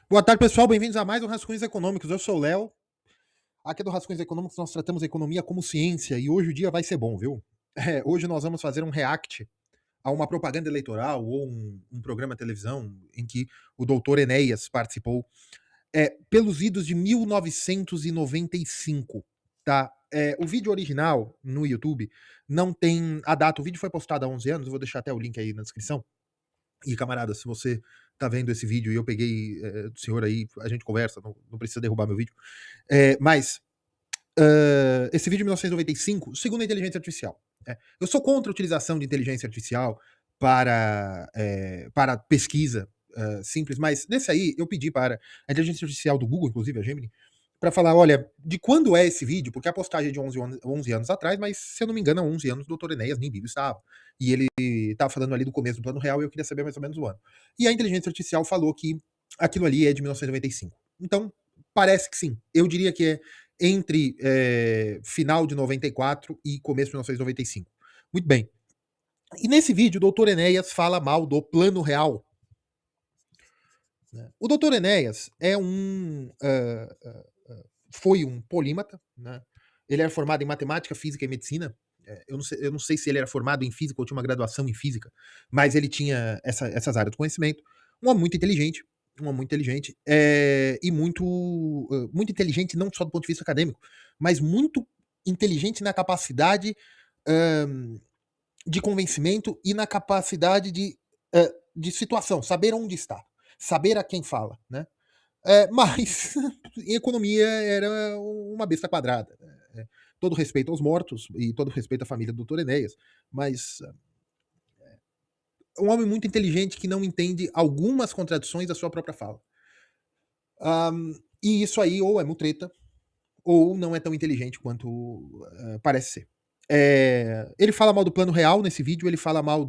Boa tarde, pessoal. Bem-vindos a mais um Rascunhos Econômicos. Eu sou o Léo. Aqui do Rascunhos Econômicos nós tratamos a economia como ciência e hoje o dia vai ser bom, viu? Hoje nós vamos fazer um react a uma propaganda eleitoral ou um programa de televisão em que o doutor Enéas participou pelos idos de 1995, tá? O vídeo original no YouTube não tem a data. O vídeo foi postado há 11 anos. Eu vou deixar até o link aí na descrição. E, camarada, se você tá vendo esse vídeo e eu peguei do senhor aí, a gente conversa, não precisa derrubar meu vídeo. Mas esse vídeo de 1995, segundo a inteligência artificial. Eu sou contra a utilização de inteligência artificial para pesquisa simples, mas nesse aí eu pedi para a inteligência artificial do Google, inclusive a Gemini, para falar, olha, de quando é esse vídeo? Porque a postagem é de 11 anos atrás, mas se eu não me engano, há 11 anos o doutor Enéas nem vivo estava. E ele estava falando ali do começo do Plano Real e eu queria saber mais ou menos o ano. E a inteligência artificial falou que aquilo ali é de 1995. Então, parece que sim. Eu diria que é entre final de 94 e começo de 1995. Muito bem. E nesse vídeo, o doutor Enéas fala mal do Plano Real. O doutor Enéas foi um polímata, né? Ele era formado em matemática, física e medicina. Eu não sei se ele era formado em física ou tinha uma graduação em física, mas ele tinha essas áreas de conhecimento. Um homem muito inteligente, e muito inteligente não só do ponto de vista acadêmico, mas muito inteligente na capacidade ahn, de convencimento e na capacidade de situação, saber onde está, saber a quem fala, né? Mas em economia era uma besta quadrada. Todo respeito aos mortos e todo respeito à família do Dr. Enéas, mas um homem muito inteligente que não entende algumas contradições da sua própria fala. E isso aí ou é mutreta, ou não é tão inteligente quanto parece ser. Ele fala mal do Plano Real nesse vídeo, ele fala mal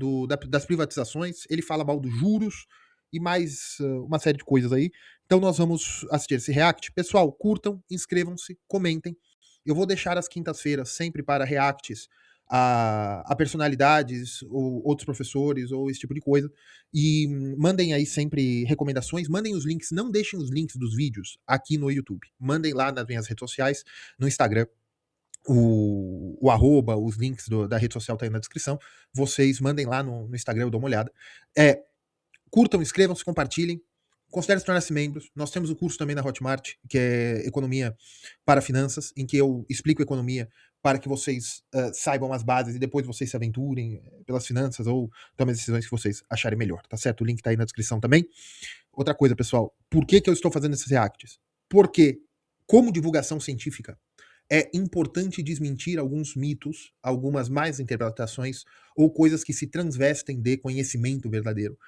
das privatizações, ele fala mal dos juros e mais uma série de coisas aí. Então nós vamos assistir esse react. Pessoal, curtam, inscrevam-se, comentem. Eu vou deixar as quintas-feiras sempre para reacts a personalidades, ou outros professores, ou esse tipo de coisa. E mandem aí sempre recomendações, mandem os links, não deixem os links dos vídeos aqui no YouTube. Mandem lá nas minhas redes sociais, no Instagram, o arroba, os links da rede social tá aí na descrição. Vocês mandem lá no Instagram, eu dou uma olhada. Curtam, inscrevam-se, compartilhem. Considere se tornar-se membros. Nós temos o curso também na Hotmart, que é Economia para Finanças, em que eu explico economia para que vocês saibam as bases e depois vocês se aventurem pelas finanças ou tomem as decisões que vocês acharem melhor, tá certo? O link tá aí na descrição também. Outra coisa, pessoal, por que eu estou fazendo esses reacts? Porque, como divulgação científica, é importante desmentir alguns mitos, algumas mais interpretações ou coisas que se transvestem de conhecimento verdadeiro,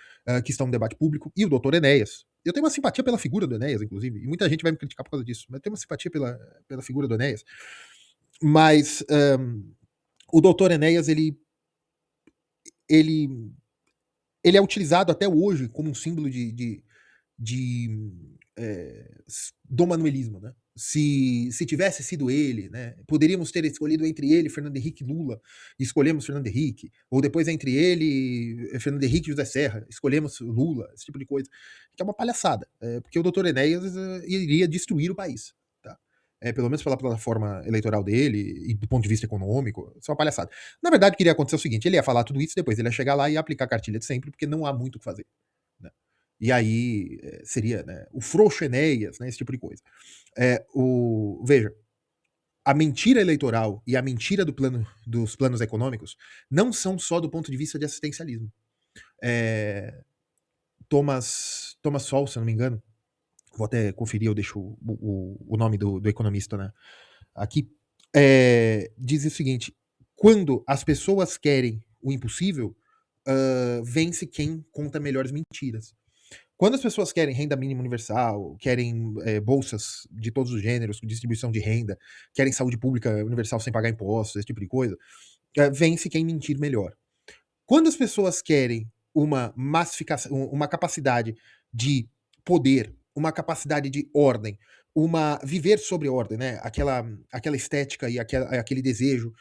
que estão no debate público. E o doutor Enéas, eu tenho uma simpatia pela figura do Enéas, inclusive, e muita gente vai me criticar por causa disso, mas eu tenho uma simpatia pela figura do Enéas. Mas o doutor Enéas, ele, ele é utilizado até hoje como um símbolo de do manuelismo, né? Se tivesse sido ele, né, poderíamos ter escolhido entre ele, Fernando Henrique e Lula, e escolhemos Fernando Henrique, ou depois entre ele, Fernando Henrique e José Serra, escolhemos Lula, esse tipo de coisa, que é uma palhaçada, porque o doutor Enéas iria destruir o país, tá? Pelo menos pela plataforma eleitoral dele e do ponto de vista econômico, isso é uma palhaçada. Na verdade, o que iria acontecer é o seguinte, ele ia falar tudo isso, depois ele ia chegar lá e ia aplicar a cartilha de sempre, porque não há muito o que fazer, né? E aí seria, né, o frouxo Enéas, né, esse tipo de coisa. Veja, a mentira eleitoral e a mentira dos planos econômicos não são só do ponto de vista de assistencialismo. Thomas Sowell, se eu não me engano, vou até conferir, eu deixo o nome do economista, né, aqui, diz o seguinte: quando as pessoas querem o impossível, vence quem conta melhores mentiras. Quando as pessoas querem renda mínima universal, querem bolsas de todos os gêneros, distribuição de renda, querem saúde pública universal sem pagar impostos, esse tipo de coisa, vence quem mentir melhor. Quando as pessoas querem uma massificação, uma capacidade de poder, uma capacidade de ordem, uma viver sobre ordem, né? Aquela estética e aquele desejo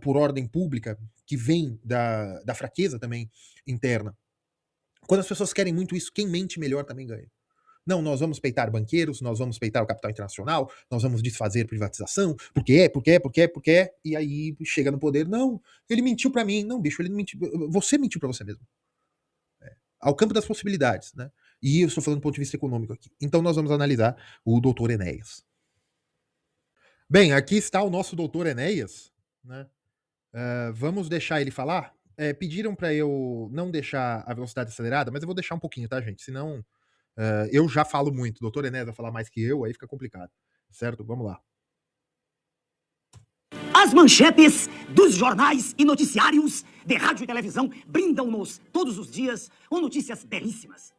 por ordem pública que vem da fraqueza também interna. Quando as pessoas querem muito isso, quem mente melhor também ganha. Não, nós vamos peitar banqueiros, nós vamos peitar o capital internacional, nós vamos desfazer privatização, porque é, e aí chega no poder, não, ele mentiu para mim. Não, bicho, ele não mentiu, você mentiu para você mesmo. Ao campo das possibilidades, né? E eu estou falando do ponto de vista econômico aqui. Então nós vamos analisar o doutor Enéas. Bem, aqui está o nosso doutor Enéas, né? Vamos deixar ele falar? Pediram para eu não deixar a velocidade acelerada, mas eu vou deixar um pouquinho, tá, gente? Senão eu já falo muito. O doutor Enéas vai falar mais que eu, aí fica complicado. Certo? Vamos lá. As manchetes dos jornais e noticiários de rádio e televisão brindam-nos todos os dias com notícias belíssimas.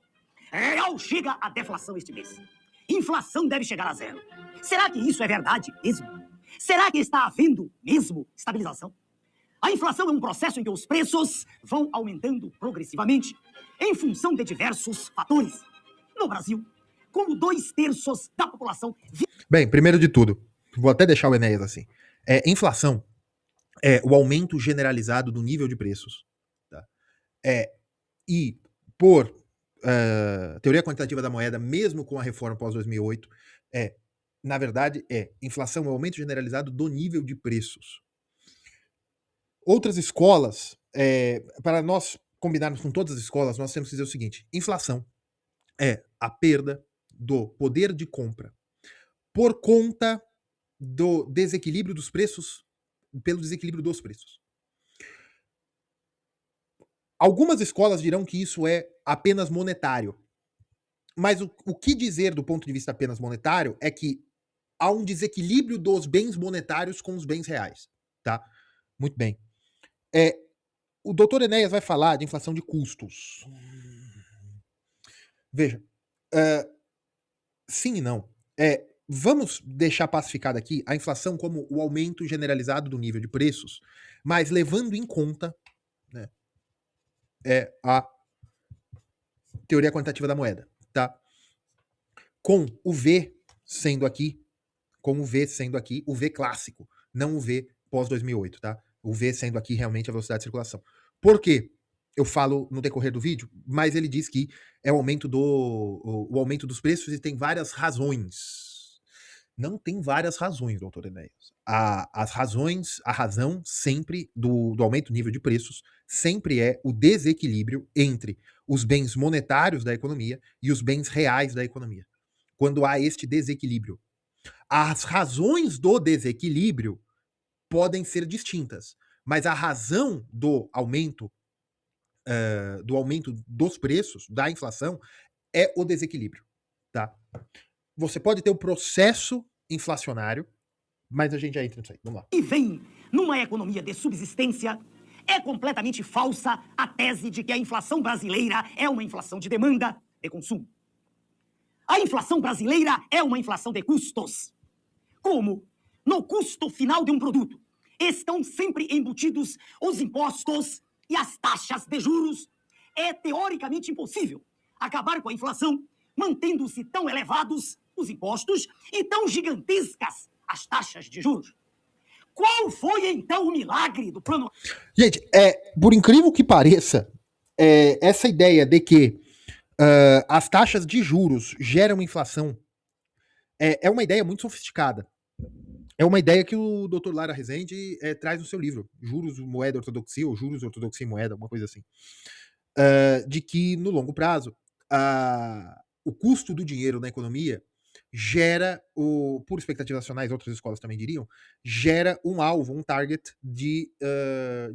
Real chega a deflação este mês. Inflação deve chegar a zero. Será que isso é verdade mesmo? Será que está havendo mesmo estabilização? A inflação é um processo em que os preços vão aumentando progressivamente em função de diversos fatores. No Brasil, como 2/3 da população... Bem, primeiro de tudo, vou até deixar o Enéas assim. Inflação é o aumento generalizado do nível de preços. Tá? E por teoria quantitativa da moeda, mesmo com a reforma pós 2008, na verdade, inflação é o aumento generalizado do nível de preços. Outras escolas, para nós combinarmos com todas as escolas, nós temos que dizer o seguinte: inflação é a perda do poder de compra por conta do desequilíbrio dos preços, pelo desequilíbrio dos preços. Algumas escolas dirão que isso é apenas monetário. Mas o que dizer do ponto de vista apenas monetário é que há um desequilíbrio dos bens monetários com os bens reais. Tá? Muito bem. O doutor Enéas vai falar de inflação de custos. Veja, sim e não. Vamos deixar pacificado aqui a inflação como o aumento generalizado do nível de preços, mas levando em conta, né, a teoria quantitativa da moeda, tá? Com o V sendo aqui, o V clássico, não o V pós 2008, tá? O V sendo aqui realmente a velocidade de circulação. Por quê? Eu falo no decorrer do vídeo, mas ele diz que é o aumento dos preços e tem várias razões. Não tem várias razões, doutor Enéas. A razão sempre do aumento do nível de preços sempre é o desequilíbrio entre os bens monetários da economia e os bens reais da economia. Quando há este desequilíbrio. As razões do desequilíbrio podem ser distintas, mas a razão do aumento dos preços, da inflação, é o desequilíbrio. Tá? Você pode ter um processo inflacionário, mas a gente já entra nisso aí. Vamos lá. E vem numa economia de subsistência. É completamente falsa a tese de que a inflação brasileira é uma inflação de demanda, de consumo. A inflação brasileira é uma inflação de custos. Como no custo final de um produto estão sempre embutidos os impostos e as taxas de juros, é teoricamente impossível acabar com a inflação mantendo-se tão elevados os impostos e tão gigantescas as taxas de juros. Qual foi, então, o milagre do plano... Gente, por incrível que pareça, essa ideia de que as taxas de juros geram inflação é uma ideia muito sofisticada. É uma ideia que o Dr. Lara Rezende traz no seu livro, Juros, Moeda, Ortodoxia, ou Juros, Ortodoxia e Moeda, alguma coisa assim. De que, no longo prazo, o custo do dinheiro na economia gera, por expectativas nacionais, outras escolas também diriam, gera um alvo, um target de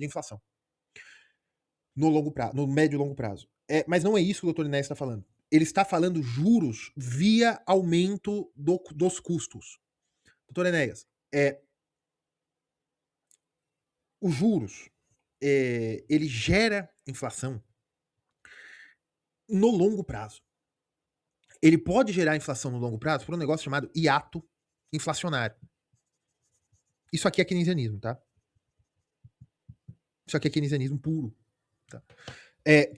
inflação. No longo prazo, no médio e longo prazo. Mas não é isso que o Dr. Inés está falando. Ele está falando juros via aumento dos custos. Doutor Enéas, os juros, ele gera inflação no longo prazo. Ele pode gerar inflação no longo prazo por um negócio chamado hiato inflacionário. Isso aqui é keynesianismo, tá? Isso aqui é keynesianismo puro. Tá?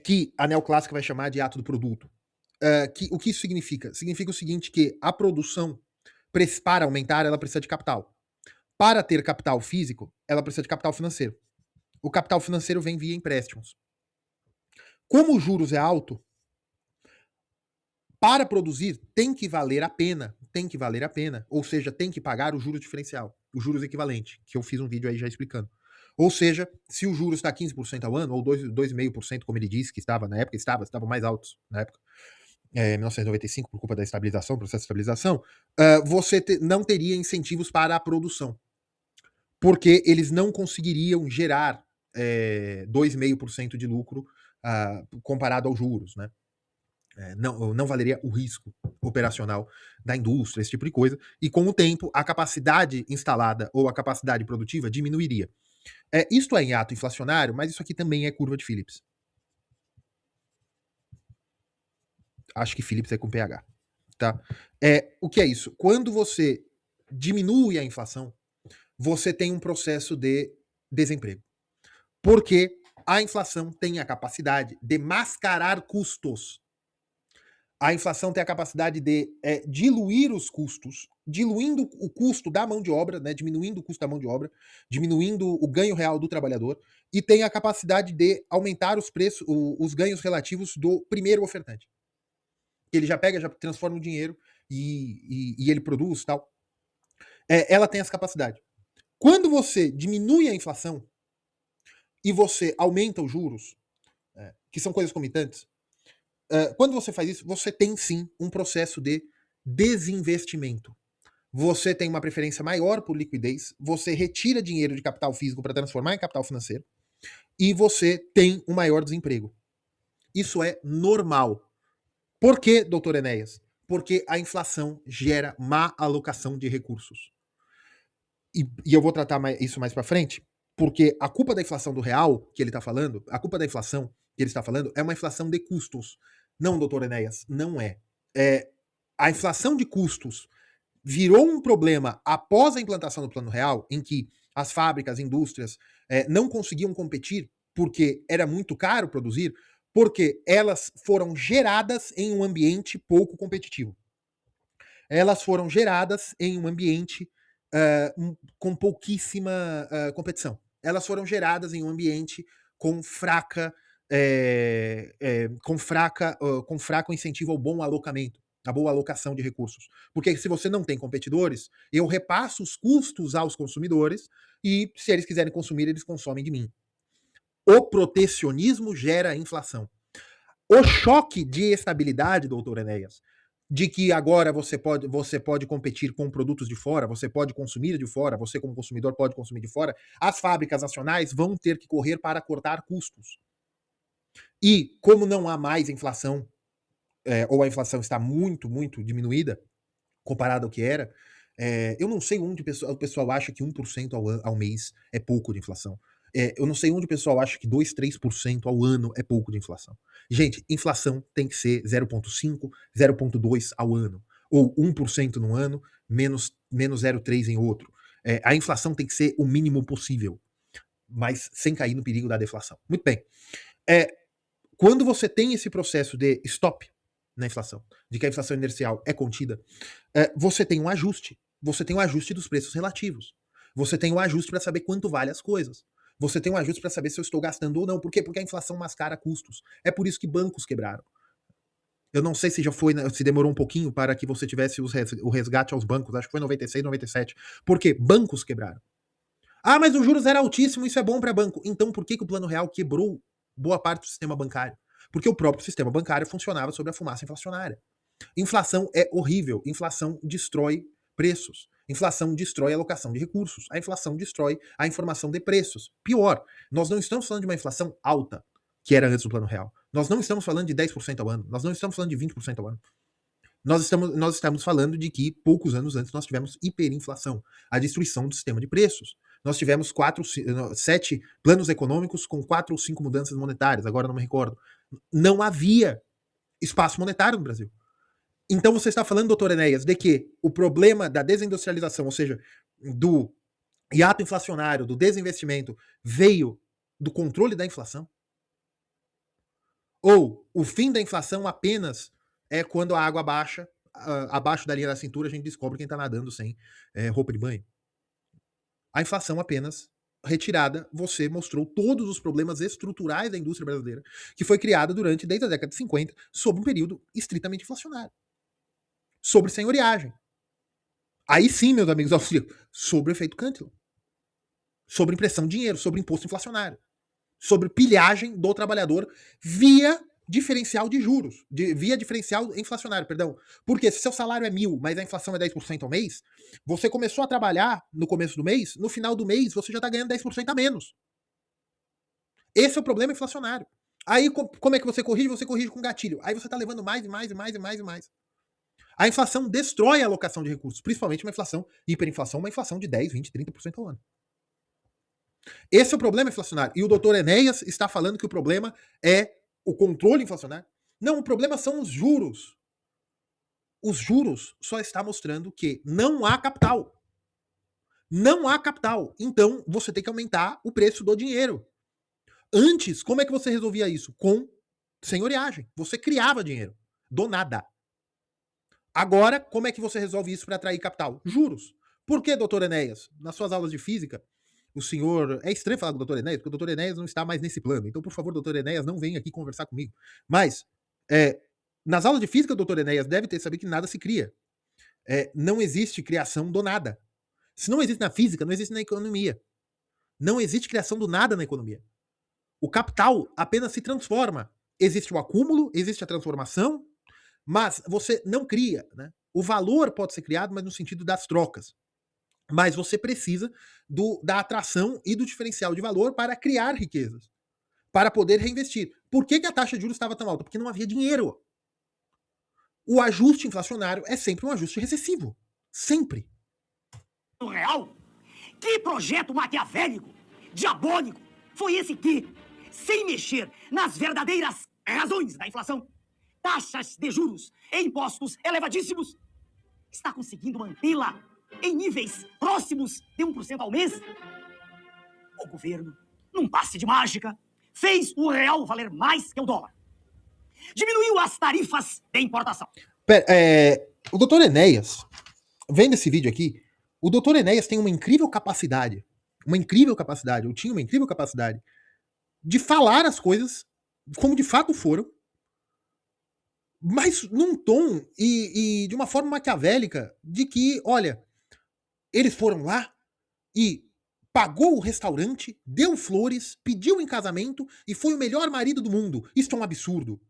Que a neoclássica vai chamar de hiato do produto. O que isso significa? Significa o seguinte, que a produção, para aumentar, ela precisa de capital. Para ter capital físico, ela precisa de capital financeiro. O capital financeiro vem via empréstimos. Como os juros é alto, para produzir tem que valer a pena, ou seja, tem que pagar o juros diferencial, o juros equivalente, que eu fiz um vídeo aí já explicando. Ou seja, se o juros está 15% ao ano, ou 2,5%, como ele disse que estava na época, estavam mais altos na época, 1995, por culpa da estabilização, processo de estabilização, você não teria incentivos para a produção, porque eles não conseguiriam gerar 2,5% de lucro comparado aos juros, né? Não valeria o risco operacional da indústria, esse tipo de coisa, e com o tempo a capacidade instalada ou a capacidade produtiva diminuiria. Isto é em ato inflacionário, mas isso aqui também é curva de Phillips. Acho que Phillips é com pH. Tá? O que é isso? Quando você diminui a inflação, você tem um processo de desemprego. Porque a inflação tem a capacidade de mascarar custos. A inflação tem a capacidade de diluir os custos, diluindo o custo da mão de obra, né, diminuindo o custo da mão de obra, diminuindo o ganho real do trabalhador, e tem a capacidade de aumentar os preços, os ganhos relativos do primeiro ofertante. Ele já pega, já transforma o dinheiro e ele produz e tal. Ela tem essa capacidade. Quando você diminui a inflação e você aumenta os juros, que são coisas comitantes, quando você faz isso, você tem sim um processo de desinvestimento. Você tem uma preferência maior por liquidez, você retira dinheiro de capital físico para transformar em capital financeiro e você tem um maior desemprego. Isso é normal. Por que, doutor Enéas? Porque a inflação gera má alocação de recursos. E eu vou tratar isso mais para frente, porque a culpa da inflação do real que ele está falando, a culpa da inflação que ele está falando é uma inflação de custos. Não, doutor Enéas, não é. A inflação de custos virou um problema após a implantação do Plano Real, em que as fábricas, indústrias não conseguiam competir porque era muito caro produzir, porque elas foram geradas em um ambiente pouco competitivo. Elas foram geradas em um ambiente com pouquíssima competição. Elas foram geradas em um ambiente com com fraco incentivo ao bom alocamento, a boa alocação de recursos. Porque se você não tem competidores, eu repasso os custos aos consumidores e se eles quiserem consumir, eles consomem de mim. O protecionismo gera inflação. O choque de estabilidade, doutor Enéas, de que agora você pode competir com produtos de fora, você pode consumir de fora, você como consumidor pode consumir de fora, as fábricas nacionais vão ter que correr para cortar custos. E como não há mais inflação, ou a inflação está muito, muito diminuída, comparado ao que era, eu não sei onde o pessoal acha que 1% ao mês é pouco de inflação. Eu não sei onde o pessoal acha que 2, 3% ao ano é pouco de inflação. Gente, inflação tem que ser 0,5, 0,2 ao ano. Ou 1% num ano, menos 0,3 em outro. A inflação tem que ser o mínimo possível, mas sem cair no perigo da deflação. Muito bem. Quando você tem esse processo de stop na inflação, de que a inflação inercial é contida, você tem um ajuste. Você tem um ajuste dos preços relativos. Você tem um ajuste para saber quanto vale as coisas. Você tem um ajuste para saber se eu estou gastando ou não. Por quê? Porque a inflação mascara custos. É por isso que bancos quebraram. Eu não sei se se demorou um pouquinho para que você tivesse o resgate aos bancos. Acho que foi 96, 97. Por quê? Bancos quebraram. Ah, mas os juros eram altíssimos, isso é bom para banco. Então por que o Plano Real quebrou boa parte do sistema bancário? Porque o próprio sistema bancário funcionava sobre a fumaça inflacionária. Inflação é horrível. Inflação destrói preços. Inflação destrói a alocação de recursos. A inflação destrói a informação de preços. Pior, nós não estamos falando de uma inflação alta, que era antes do Plano Real. Nós não estamos falando de 10% ao ano. Nós não estamos falando de 20% ao ano. Nós estamos falando de que poucos anos antes nós tivemos hiperinflação, a destruição do sistema de preços. Nós tivemos 7 planos econômicos com 4 ou 5 mudanças monetárias, agora não me recordo. Não havia espaço monetário no Brasil. Então você está falando, doutor Enéas, de que o problema da desindustrialização, ou seja, do hiato inflacionário, do desinvestimento, veio do controle da inflação? Ou o fim da inflação apenas é quando a água baixa, abaixo da linha da cintura, a gente descobre quem está nadando sem roupa de banho? A inflação apenas retirada, você mostrou todos os problemas estruturais da indústria brasileira, que foi criada desde a década de 50, sob um período estritamente inflacionário. Sobre senhoriagem. Aí sim, meus amigos austríacos, sobre o efeito Cantillon. Sobre impressão de dinheiro, sobre imposto inflacionário. Sobre pilhagem do trabalhador via diferencial de juros, via diferencial inflacionário, perdão. Porque se seu salário é 1.000, mas a inflação é 10% ao mês, você começou a trabalhar no começo do mês, no final do mês você já está ganhando 10% a menos. Esse é o problema inflacionário. Aí como é que você corrige? Você corrige com gatilho. Aí você está levando mais e mais e mais e mais e mais. A inflação destrói a alocação de recursos, principalmente uma inflação, hiperinflação, uma inflação de 10, 20, 30% ao ano. Esse é o problema inflacionário. E o doutor Enéas está falando que o problema é o controle inflacionário. Não, o problema são os juros. Os juros só está mostrando que não há capital. Não há capital. Então, você tem que aumentar o preço do dinheiro. Antes, como é que você resolvia isso? Com senhoriagem. Você criava dinheiro. Do nada. Agora, como é que você resolve isso para atrair capital? Juros. Por que, doutor Enéas? Nas suas aulas de física, o senhor... É estranho falar com o doutor Enéas, porque o doutor Enéas não está mais nesse plano. Então, por favor, doutor Enéas, não venha aqui conversar comigo. Mas, nas aulas de física, o doutor Enéas deve ter sabido que nada se cria. Não existe criação do nada. Se não existe na física, não existe na economia. Não existe criação do nada na economia. O capital apenas se transforma. Existe o acúmulo, existe a transformação, mas você não cria, né? O valor pode ser criado, mas no sentido das trocas. Mas você precisa da atração e do diferencial de valor para criar riquezas, para poder reinvestir. Por que a taxa de juros estava tão alta? Porque não havia dinheiro. O ajuste inflacionário é sempre um ajuste recessivo. Sempre. O real? Que projeto maquiavélico, diabólico, foi esse que, sem mexer nas verdadeiras razões da inflação, taxas de juros e impostos elevadíssimos, está conseguindo mantê-la em níveis próximos de 1% ao mês? O governo, num passe de mágica, fez o real valer mais que o dólar. Diminuiu as tarifas de importação. O doutor Enéas, vendo esse vídeo aqui, o doutor Enéas tem uma incrível capacidade, eu tinha uma incrível capacidade de falar as coisas como de fato foram, mas num tom e de uma forma maquiavélica de que, olha, eles foram lá e pagou o restaurante, deu flores, pediu em casamento e foi o melhor marido do mundo. Isso é um absurdo.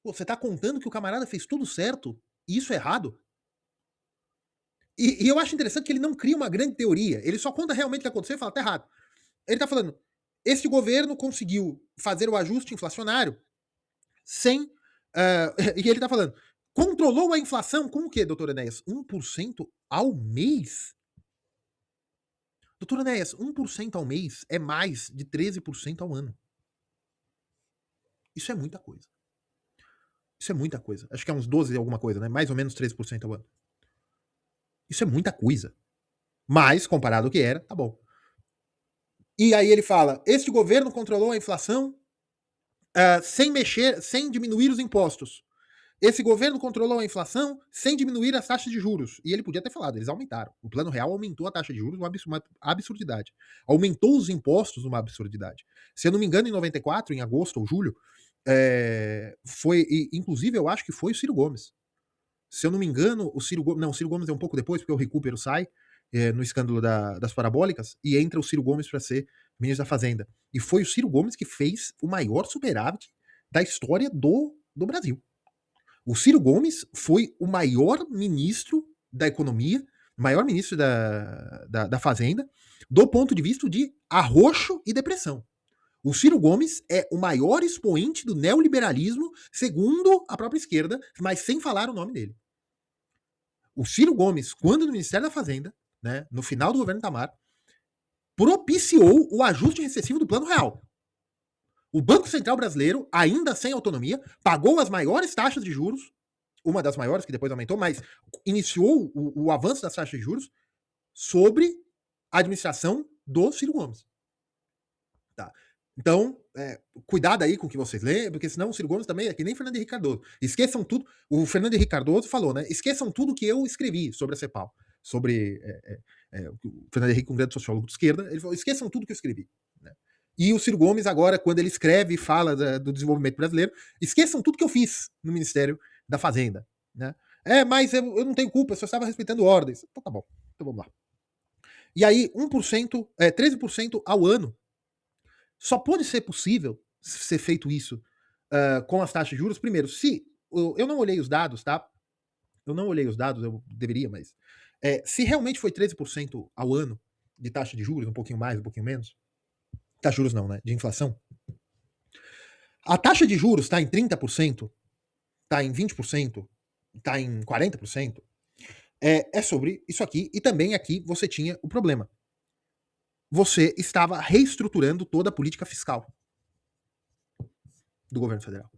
Pô, você tá contando que o camarada fez tudo certo e isso é errado? E eu acho interessante que ele não cria uma grande teoria. Ele só conta realmente o que aconteceu e fala, tá errado. Ele tá falando, esse governo conseguiu fazer o ajuste inflacionário sem... e ele tá falando, controlou a inflação com o quê, doutor Enéas? 1% ao mês? Doutor Enéas, 1% ao mês é mais de 13% ao ano. Isso é muita coisa. Isso é muita coisa. Acho que é uns 12 alguma coisa, né? Mais ou menos 13% ao ano. Isso é muita coisa. Mas, comparado ao que era, tá bom. E aí ele fala, este governo controlou a inflação sem diminuir os impostos. Esse governo controlou a inflação sem diminuir as taxas de juros. E ele podia ter falado, eles aumentaram. O Plano Real aumentou a taxa de juros, uma absurdidade. Aumentou os impostos, uma absurdidade. Se eu não me engano, em 94, em agosto ou julho, inclusive eu acho que foi o Ciro Gomes. Se eu não me engano, o Ciro Gomes é um pouco depois, porque o Recupero sai no escândalo das parabólicas, e entra o Ciro Gomes para ser ministro da Fazenda. E foi o Ciro Gomes que fez o maior superávit da história do Brasil. O Ciro Gomes foi o maior ministro da economia, maior ministro da Fazenda, do ponto de vista de arroxo e depressão. O Ciro Gomes é o maior expoente do neoliberalismo, segundo a própria esquerda, mas sem falar o nome dele. O Ciro Gomes, quando no Ministério da Fazenda, né, no final do governo Itamar, propiciou o ajuste recessivo do Plano Real. O Banco Central brasileiro, ainda sem autonomia, pagou as maiores taxas de juros, uma das maiores que depois aumentou, mas iniciou o avanço das taxas de juros sobre a administração do Ciro Gomes. Tá. Então, cuidado aí com o que vocês leem, porque senão o Ciro Gomes também é que nem Fernando Henrique Cardoso. Esqueçam tudo. O Fernando Henrique Cardoso falou, né? Esqueçam tudo que eu escrevi sobre a CEPAL. sobre o Fernando Henrique, um grande sociólogo de esquerda, ele falou, esqueçam tudo que eu escrevi. Né? E o Ciro Gomes, agora, quando ele escreve e fala do desenvolvimento brasileiro, esqueçam tudo que eu fiz no Ministério da Fazenda. Né? Mas eu não tenho culpa, eu só estava respeitando ordens. Então tá bom, então vamos lá. E aí, 1%, 13% ao ano, só pode ser possível ser feito isso com as taxas de juros. Primeiro, se eu não olhei os dados, tá? Eu não olhei os dados, eu deveria, mas se realmente foi 13% ao ano de taxa de juros, um pouquinho mais, um pouquinho menos, taxa de juros não, né? De inflação. A taxa de juros está em 30%, está em 20%, está em 40%. É sobre isso aqui, e também aqui você tinha o problema. Você estava reestruturando toda a política fiscal do governo federal.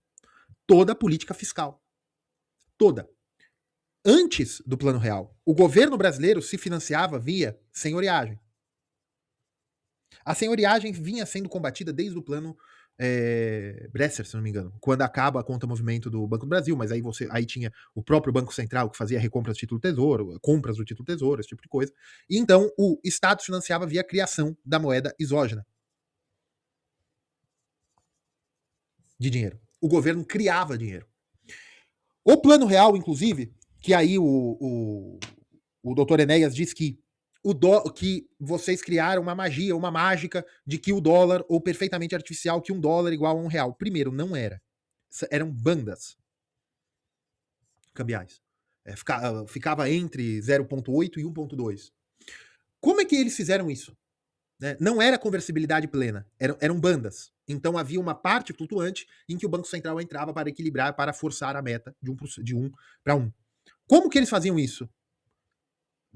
Toda a política fiscal. Toda. Antes do Plano Real, o governo brasileiro se financiava via senhoriagem. A senhoriagem vinha sendo combatida desde o plano Bresser, se não me engano, quando acaba a conta movimento do Banco do Brasil, mas aí tinha o próprio Banco Central que fazia recompras do título do Tesouro, compras do título do Tesouro, esse tipo de coisa. E então o Estado se financiava via criação da moeda exógena de dinheiro. O governo criava dinheiro. O Plano Real, inclusive, que aí o doutor Enéas diz que que vocês criaram uma magia, uma mágica de que o dólar, ou perfeitamente artificial, que $1 igual a R$1. Primeiro, não era. Eram bandas cambiais. Ficava entre 0,8 e 1,2. Como é que eles fizeram isso? Não era conversibilidade plena, eram bandas. Então havia uma parte flutuante em que o Banco Central entrava para equilibrar, para forçar a meta de 1 para 1. Como que eles faziam isso?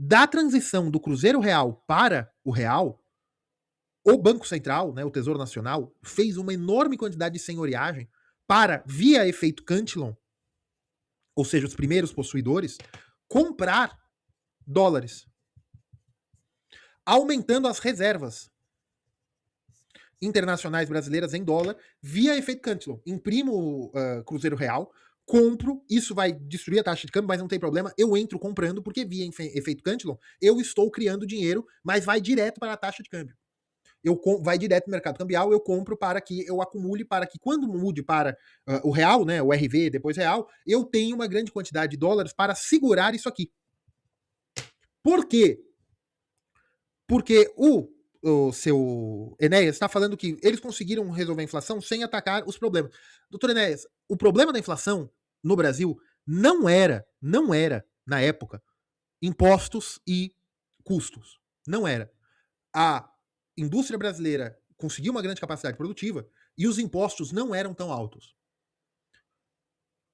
Da transição do Cruzeiro Real para o Real, o Banco Central, né, o Tesouro Nacional, fez uma enorme quantidade de senhoriagem para, via efeito Cantillon, ou seja, os primeiros possuidores, comprar dólares, aumentando as reservas internacionais brasileiras em dólar via efeito Cantillon. Imprimo Cruzeiro Real, compro, isso vai destruir a taxa de câmbio, mas não tem problema, eu entro comprando, porque via efeito Cantillon, eu estou criando dinheiro, mas vai direto para a taxa de câmbio. Vai direto no mercado cambial, eu compro para que eu acumule, para que quando mude para o real, né, o RV, depois real, eu tenho uma grande quantidade de dólares para segurar isso aqui. Por quê? Porque o seu Enéas está falando que eles conseguiram resolver a inflação sem atacar os problemas. Doutor Enéas, o problema da inflação no Brasil não era, na época, impostos e custos. Não era. A indústria brasileira conseguiu uma grande capacidade produtiva e os impostos não eram tão altos.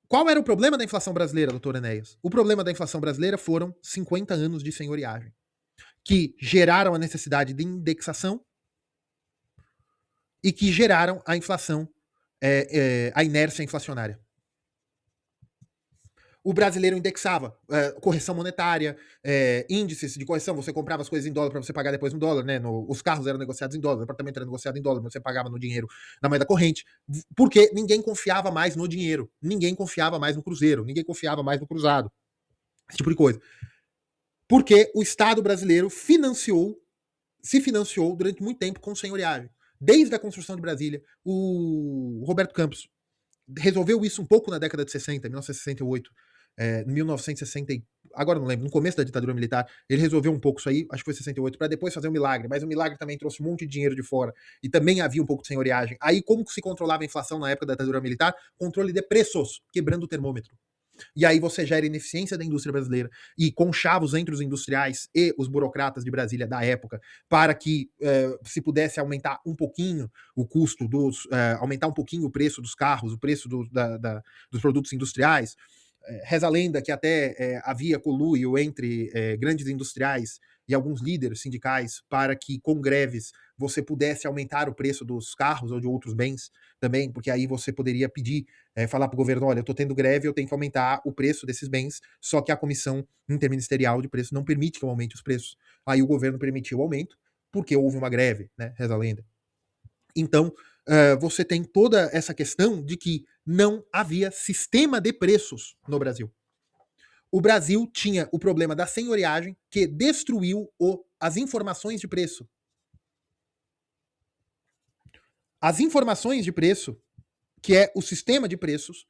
Qual era o problema da inflação brasileira, doutor Enéas? O problema da inflação brasileira foram 50 anos de senhoriagem, que geraram a necessidade de indexação e que geraram a inflação, a inércia inflacionária. O brasileiro indexava correção monetária, índices de correção, você comprava as coisas em dólar para você pagar depois no dólar, né? Os carros eram negociados em dólar, o apartamento era negociado em dólar, você pagava no dinheiro, na moeda corrente, porque ninguém confiava mais no dinheiro, ninguém confiava mais no cruzeiro, ninguém confiava mais no cruzado, esse tipo de coisa. Porque o Estado brasileiro se financiou durante muito tempo com senhoriagem. Desde a construção de Brasília, o Roberto Campos resolveu isso um pouco na década de 60, 1968, 1960, agora não lembro, no começo da ditadura militar, ele resolveu um pouco isso aí, acho que foi 68, para depois fazer um milagre, mas o milagre também trouxe um monte de dinheiro de fora, e também havia um pouco de senhoriagem. Aí como se controlava a inflação na época da ditadura militar? Controle de preços, quebrando o termômetro. E aí você gera ineficiência da indústria brasileira e conchavos entre os industriais e os burocratas de Brasília da época para que se pudesse aumentar um pouquinho o custo aumentar um pouquinho o preço dos carros, o preço dos produtos industriais. Reza a lenda que até havia conluio entre grandes industriais e alguns líderes sindicais para que, com greves, você pudesse aumentar o preço dos carros ou de outros bens também, porque aí você poderia pedir, falar para o governo, olha, eu estou tendo greve, eu tenho que aumentar o preço desses bens, só que a Comissão Interministerial de Preços não permite que eu aumente os preços. Aí o governo permitiu o aumento, porque houve uma greve, né, reza a lenda. Então, você tem toda essa questão de que não havia sistema de preços no Brasil. O Brasil tinha o problema da senhoriagem, que destruiu as informações de preço. As informações de preço, que é o sistema de preços,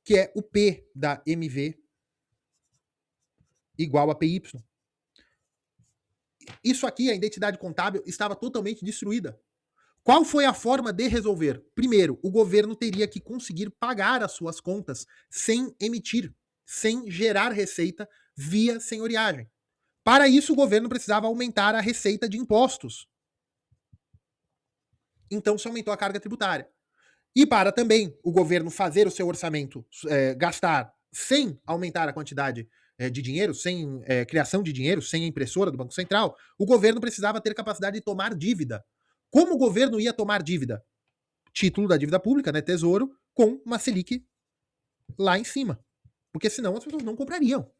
que é o P da MV igual a PY. Isso aqui, a identidade contábil, estava totalmente destruída. Qual foi a forma de resolver? Primeiro, o governo teria que conseguir pagar as suas contas sem emitir, sem gerar receita via senhoriagem. Para isso, o governo precisava aumentar a receita de impostos. Então, se aumentou a carga tributária. E para também o governo fazer o seu orçamento gastar sem aumentar a quantidade de dinheiro, sem criação de dinheiro, sem a impressora do Banco Central, o governo precisava ter capacidade de tomar dívida. Como o governo ia tomar dívida? Título da dívida pública, né, Tesouro, com uma Selic lá em cima. Porque senão as pessoas não comprariam.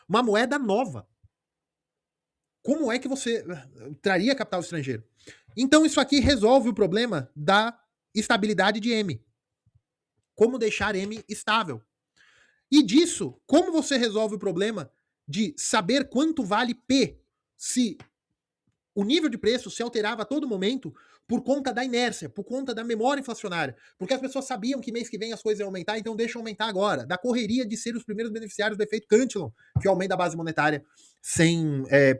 Uma moeda nova. Como é que você traria capital estrangeiro? Então isso aqui resolve o problema da estabilidade de M. Como deixar M estável. E disso, como você resolve o problema de saber quanto vale P, se o nível de preço se alterava a todo momento por conta da inércia, por conta da memória inflacionária. Porque as pessoas sabiam que mês que vem as coisas iam aumentar, então deixa aumentar agora. Da correria de ser os primeiros beneficiários do efeito Cantillon, que é o aumento da base monetária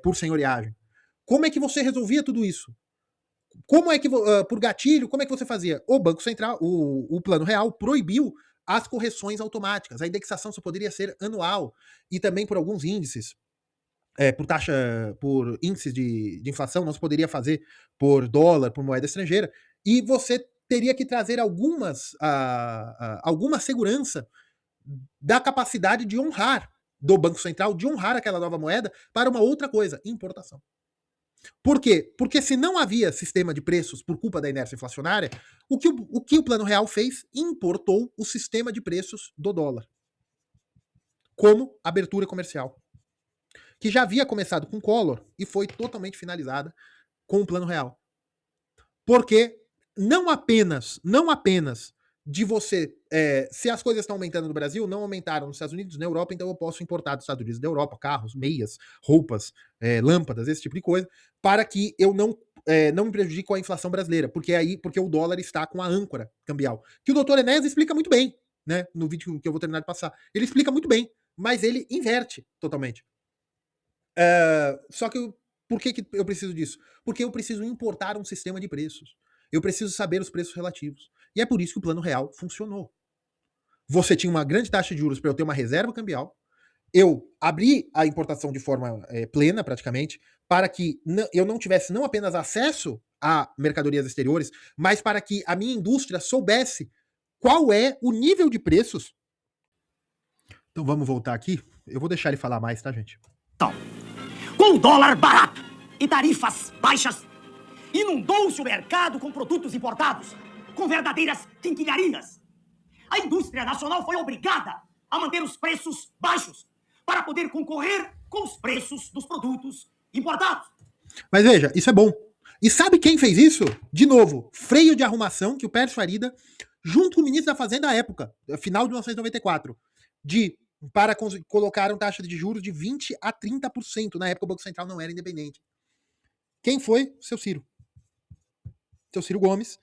por senhoriagem. Como é que você resolvia tudo isso? Como é que, por gatilho, como é que você fazia? O Banco Central, o Plano Real, proibiu as correções automáticas. A indexação só poderia ser anual e também por alguns índices. Por índices de inflação, não se poderia fazer por dólar, por moeda estrangeira, e você teria que trazer alguma segurança da capacidade de honrar, do Banco Central, de honrar aquela nova moeda para uma outra coisa, importação. Por quê? Porque se não havia sistema de preços por culpa da inércia inflacionária, o que o Plano Real fez? Importou o sistema de preços do dólar como abertura comercial, que já havia começado com Collor e foi totalmente finalizada com o Plano Real. Porque não apenas de você, se as coisas estão aumentando no Brasil, não aumentaram nos Estados Unidos, na Europa, então eu posso importar dos Estados Unidos da Europa carros, meias, roupas, lâmpadas, esse tipo de coisa, para que eu não me prejudique com a inflação brasileira, porque o dólar está com a âncora cambial. Que o doutor Enéas explica muito bem, né, no vídeo que eu vou terminar de passar. Ele explica muito bem, mas ele inverte totalmente. Só que por que eu preciso disso? Porque eu preciso importar um sistema de preços. Eu preciso saber os preços relativos. E é por isso que o Plano Real funcionou. Você tinha uma grande taxa de juros para eu ter uma reserva cambial. Eu abri a importação de forma plena, praticamente, para que eu não tivesse não apenas acesso a mercadorias exteriores, mas para que a minha indústria soubesse qual é o nível de preços. Então vamos voltar aqui. Eu vou deixar ele falar mais, tá, gente? Então, com o dólar barato e tarifas baixas, inundou-se o mercado com produtos importados, com verdadeiras quinquilharias. A indústria nacional foi obrigada a manter os preços baixos para poder concorrer com os preços dos produtos importados. Mas veja, isso é bom. E sabe quem fez isso? De novo, freio de arrumação que o Pérez Farida, junto com o ministro da Fazenda à época, final de 1994, para colocar uma taxa de juros de 20% a 30%. Na época o Banco Central não era independente. Quem foi? Seu Ciro Gomes,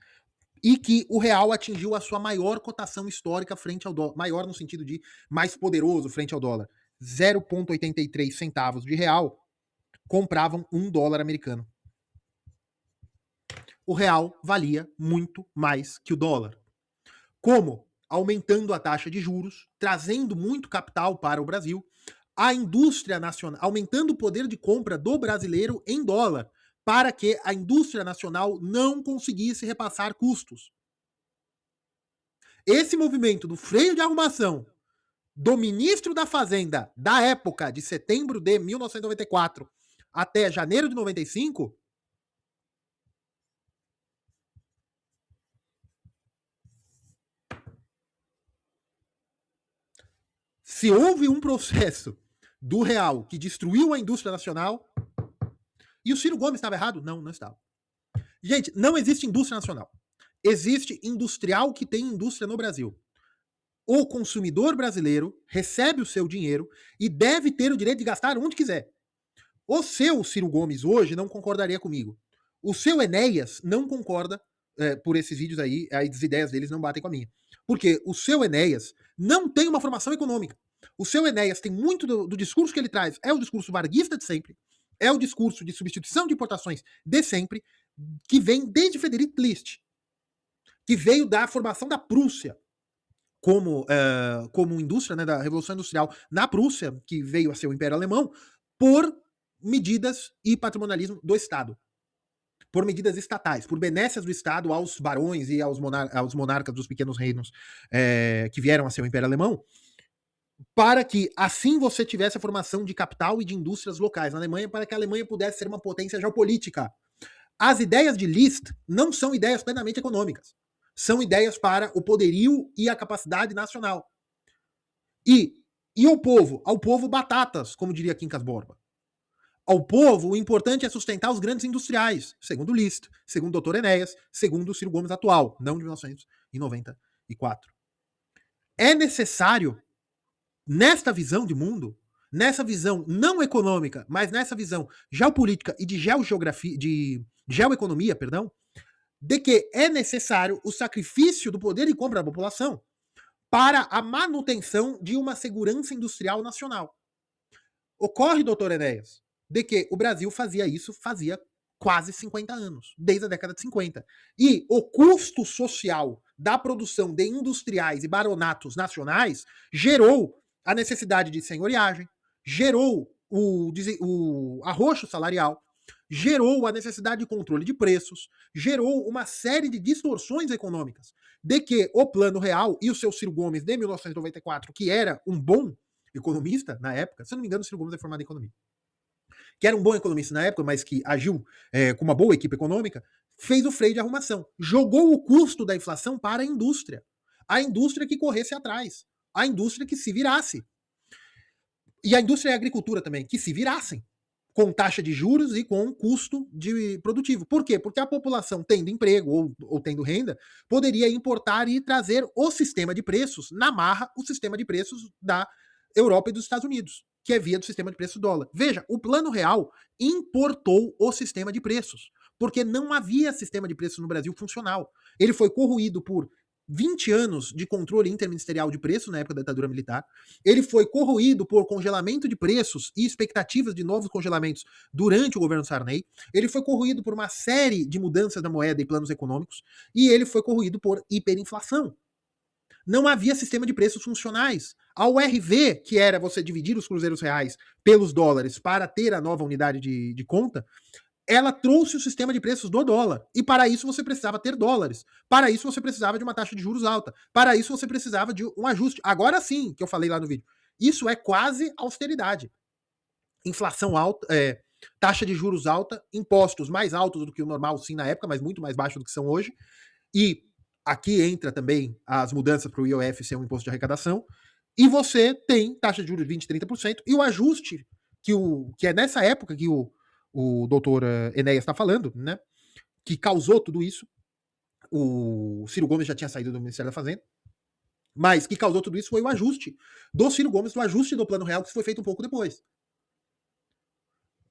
e que o real atingiu a sua maior cotação histórica frente ao dólar, maior no sentido de mais poderoso frente ao dólar. 0,83 centavos de real compravam $1 americano. O real valia muito mais que o dólar. Como? Aumentando a taxa de juros, trazendo muito capital para o Brasil, a indústria nacional, aumentando o poder de compra do brasileiro em dólar, para que a indústria nacional não conseguisse repassar custos. Esse movimento do freio de arrumação do ministro da Fazenda da época, de setembro de 1994 até janeiro de 95, se houve um processo do real que destruiu a indústria nacional, e o Ciro Gomes estava errado? Não, não estava. Gente, não existe indústria nacional. Existe industrial que tem indústria no Brasil. o consumidor brasileiro recebe o seu dinheiro e deve ter o direito de gastar onde quiser. O seu Ciro Gomes hoje não concordaria comigo. O seu Enéas não concorda por esses vídeos aí, as ideias deles não batem com a minha. Porque o seu Enéas não tem uma formação econômica. O seu Enéas tem muito do discurso que ele traz, é o discurso varguista de sempre, é o discurso de substituição de importações de sempre, que vem desde Frederic List, que veio da formação da Prússia como indústria, né, da Revolução Industrial na Prússia, que veio a ser o Império Alemão, por medidas e patrimonialismo do Estado. Por medidas estatais, por benécias do Estado aos barões e aos monarcas dos pequenos reinos que vieram a ser o Império Alemão, para que assim você tivesse a formação de capital e de indústrias locais na Alemanha, para que a Alemanha pudesse ser uma potência geopolítica. As ideias de List não são ideias plenamente econômicas. São ideias para o poderio e a capacidade nacional. E ao povo batatas, como diria Quincas Borba. Ao povo, o importante é sustentar os grandes industriais, segundo List, segundo o Dr. Enéas, segundo o Ciro Gomes atual, não de 1994. É necessário, nesta visão de mundo, nessa visão não econômica, mas nessa visão geopolítica e de geoeconomia, de que é necessário o sacrifício do poder de compra da população para a manutenção de uma segurança industrial nacional. Ocorre, doutor Enéas, de que o Brasil fazia isso fazia quase 50 anos, desde a década de 50. E o custo social da produção de industriais e baronatos nacionais gerou a necessidade de senhoriagem, gerou o arroxo salarial, gerou a necessidade de controle de preços, gerou uma série de distorções econômicas, de que o Plano Real e o seu Ciro Gomes de 1994, que era um bom economista na época, se eu não me engano, o Ciro Gomes é formado em economia, que era um bom economista na época, mas que agiu com uma boa equipe econômica, fez o freio de arrumação. Jogou o custo da inflação para a indústria. A indústria que corresse atrás. A indústria que se virasse. E a indústria e a agricultura também, que se virassem. Com taxa de juros e com custo produtivo. Por quê? Porque a população, tendo emprego ou tendo renda, poderia importar e trazer o sistema de preços, na marra, o sistema de preços da Europa e dos Estados Unidos, que é via do sistema de preço dólar. Veja, o Plano Real importou o sistema de preços, porque não havia sistema de preços no Brasil funcional. Ele foi corroído por 20 anos de controle interministerial de preço na época da ditadura militar. Ele foi corroído por congelamento de preços e expectativas de novos congelamentos durante o governo Sarney. Ele foi corroído por uma série de mudanças da moeda e planos econômicos. E ele foi corroído por hiperinflação. Não havia sistema de preços funcionais. A URV, que era você dividir os cruzeiros reais pelos dólares para ter a nova unidade de conta, ela trouxe o sistema de preços do dólar. E para isso você precisava ter dólares. Para isso você precisava de uma taxa de juros alta. Para isso você precisava de um ajuste. Agora sim, que eu falei lá no vídeo. Isso é quase austeridade. Inflação alta, taxa de juros alta, impostos mais altos do que o normal, sim, na época, mas muito mais baixos do que são hoje. E aqui entra também as mudanças para o IOF ser um imposto de arrecadação. E você tem taxa de juros de 20%, 30%. E o ajuste, que é nessa época que o doutor Enéas está falando, né, que causou tudo isso. O Ciro Gomes já tinha saído do Ministério da Fazenda, mas que causou tudo isso foi o ajuste do Ciro Gomes, o ajuste do Plano Real, que foi feito um pouco depois.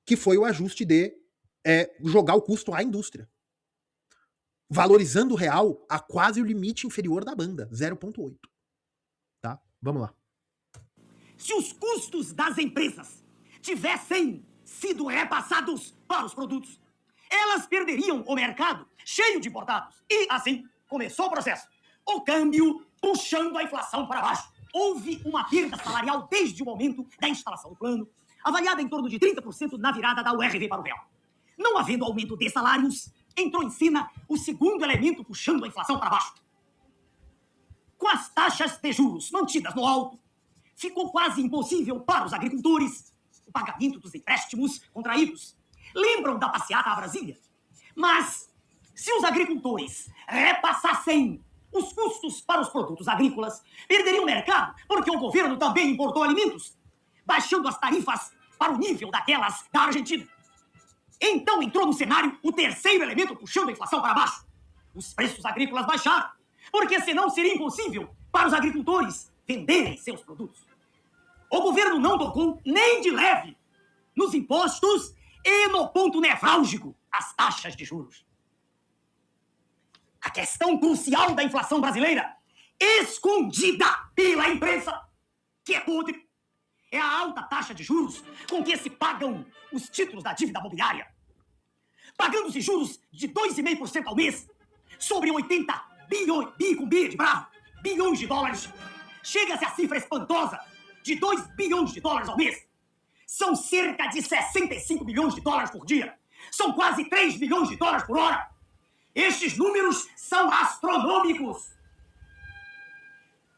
Que foi o ajuste de jogar o custo à indústria. Valorizando o real a quase o limite inferior da banda, 0,8. Tá? Vamos lá. Se os custos das empresas tivessem sido repassados para os produtos, elas perderiam o mercado cheio de importados. E assim começou o processo. O câmbio puxando a inflação para baixo. Houve uma perda salarial desde o momento da instalação do plano, avaliada em torno de 30% na virada da URV para o real. Não havendo aumento de salários, entrou em cena o segundo elemento puxando a inflação para baixo. Com as taxas de juros mantidas no alto, ficou quase impossível para os agricultores o pagamento dos empréstimos contraídos. Lembram da passeata a Brasília? Mas, se os agricultores repassassem os custos para os produtos agrícolas, perderiam o mercado, porque o governo também importou alimentos, baixando as tarifas para o nível daquelas da Argentina. Então entrou no cenário o terceiro elemento puxando a inflação para baixo. Os preços agrícolas baixaram, porque senão seria impossível para os agricultores venderem seus produtos. O governo não tocou nem de leve nos impostos e no ponto nevrálgico, as taxas de juros. A questão crucial da inflação brasileira, escondida pela imprensa, que é podre, é a alta taxa de juros com que se pagam os títulos da dívida mobiliária. Pagando-se juros de 2,5% ao mês sobre 80 bilhões, bilhões de dólares. Chega-se à cifra espantosa de 2 bilhões de dólares ao mês. São cerca de 65 bilhões de dólares por dia. São quase 3 bilhões de dólares por hora. Estes números são astronômicos.